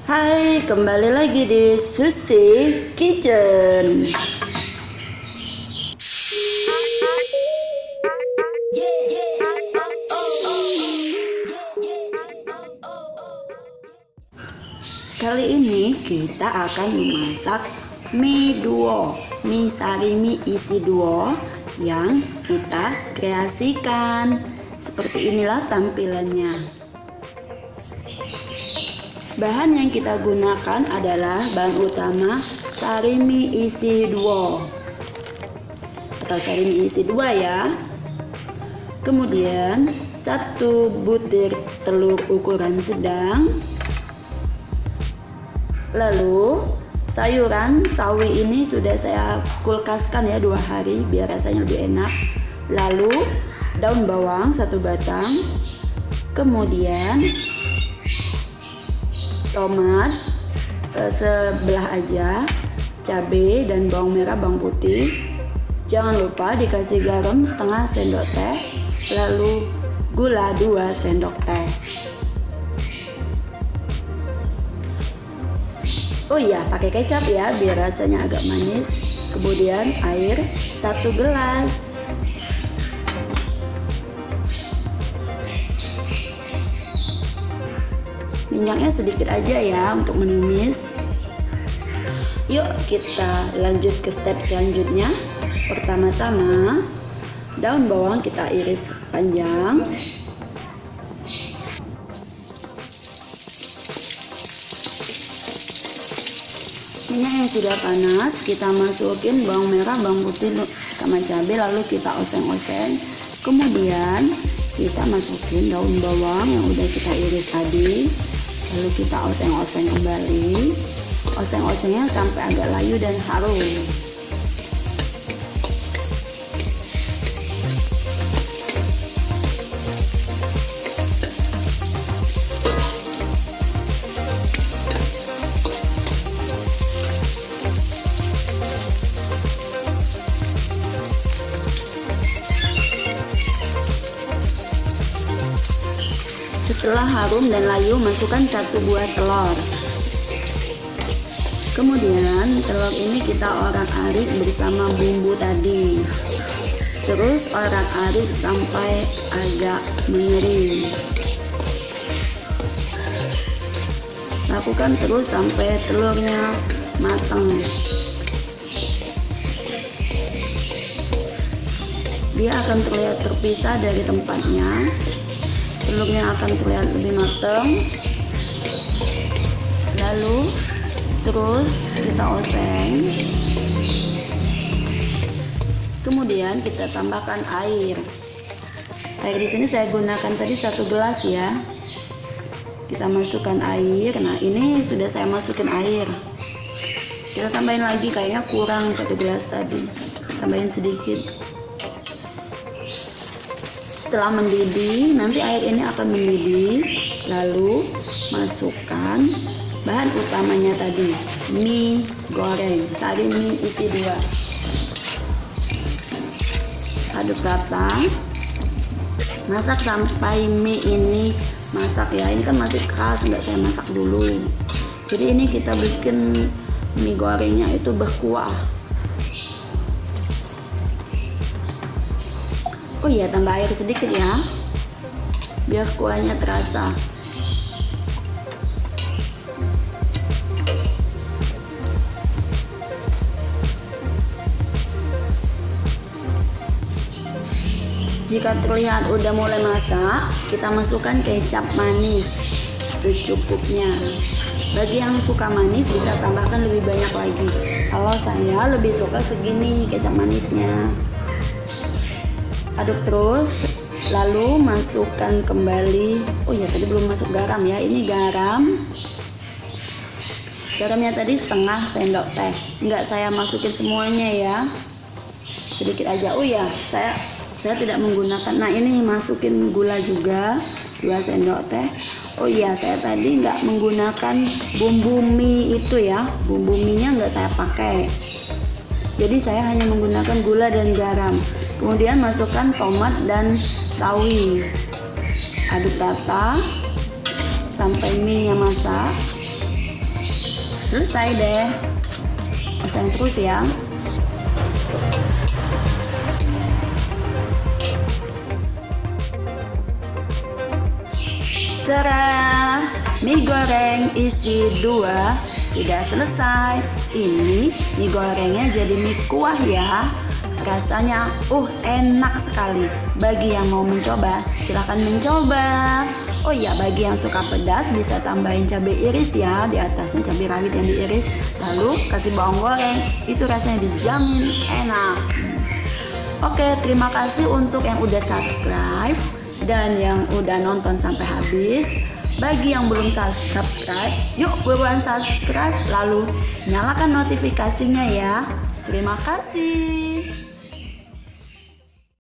Hai, kembali lagi di Susi Kitchen. Kali ini kita akan memasak mie duo, mie sarimi isi duo yang kita kreasikan. Seperti inilah tampilannya. Bahan yang kita gunakan adalah bahan utama sarimi isi duo atau sarimi isi dua ya. Kemudian 1 butir telur ukuran sedang. Lalu sayuran sawi ini sudah saya kulkaskan ya 2 hari biar rasanya lebih enak. Lalu daun bawang 1 batang. Kemudian tomat sebelah aja, cabai dan bawang merah, bawang putih. Jangan lupa dikasih garam setengah sendok teh, lalu gula 2 sendok teh. Oh iya, pakai kecap ya biar rasanya agak manis. Kemudian air 1 gelas. Minyaknya sedikit aja ya untuk menumis. Yuk kita lanjut ke step selanjutnya. Pertama-tama daun bawang kita iris panjang. Minyak yang sudah panas, kita masukin bawang merah, bawang putih sama cabai, lalu kita oseng-oseng. Kemudian kita masukin daun bawang yang udah kita iris tadi, lalu kita oseng-oseng kembali. Oseng-osengnya sampai agak layu dan harum. Setelah harum dan layu, masukkan 1 buah telur. Kemudian telur ini kita orak-arik bersama bumbu tadi. Terus orak-arik sampai agak mengering. Lakukan terus sampai telurnya matang. Dia akan terlihat terpisah dari tempatnya. Telurnya akan terlihat lebih matang. Lalu terus kita oseng. Kemudian kita tambahkan air. Air di sini saya gunakan tadi 1 gelas ya. Kita masukkan air. Nah, ini sudah saya masukin air. Kita tambahin lagi, kayaknya kurang 1 gelas tadi. Tambahin sedikit. Setelah mendidih, nanti air ini akan mendidih, lalu masukkan bahan utamanya tadi, mie goreng sarimi isi 2. Aduk rata, masak sampai mie ini masak ya. Ini kan masih keras, nggak saya masak dulu. Jadi ini kita bikin mie gorengnya itu berkuah. Oh iya, tambah air sedikit ya, biar kuahnya terasa. Jika terlihat udah mulai masak, kita masukkan kecap manis secukupnya. Bagi yang suka manis bisa tambahkan lebih banyak lagi. Kalau saya lebih suka segini kecap manisnya. Aduk terus, lalu masukkan kembali. Oh ya, tadi belum masuk garam ya. Ini garam. Garamnya tadi setengah sendok teh. Enggak saya masukin semuanya ya. Sedikit aja. Oh ya, saya tidak menggunakan. Nah, ini masukin gula juga 2 sendok teh. Oh iya, saya tadi nggak menggunakan bumbu mie itu ya. Bumbu mie-nya nggak saya pakai. Jadi saya hanya menggunakan gula dan garam. Kemudian masukkan tomat dan sawi. Aduk rata sampai mie-nya masak. selesai deh. Pasang terus ya. Cara mie goreng isi 2 sudah selesai. Ini mie gorengnya jadi mie kuah ya. Rasanya enak sekali. Bagi yang mau mencoba, silahkan mencoba. Oh iya, bagi yang suka pedas bisa tambahin cabai iris ya, di atasnya cabai rawit yang diiris. Lalu kasih bawang goreng, itu rasanya dijamin enak. Oke, terima kasih untuk yang udah subscribe dan yang udah nonton sampai habis. Bagi yang belum subscribe, yuk buruan subscribe lalu nyalakan notifikasinya ya. Terima kasih.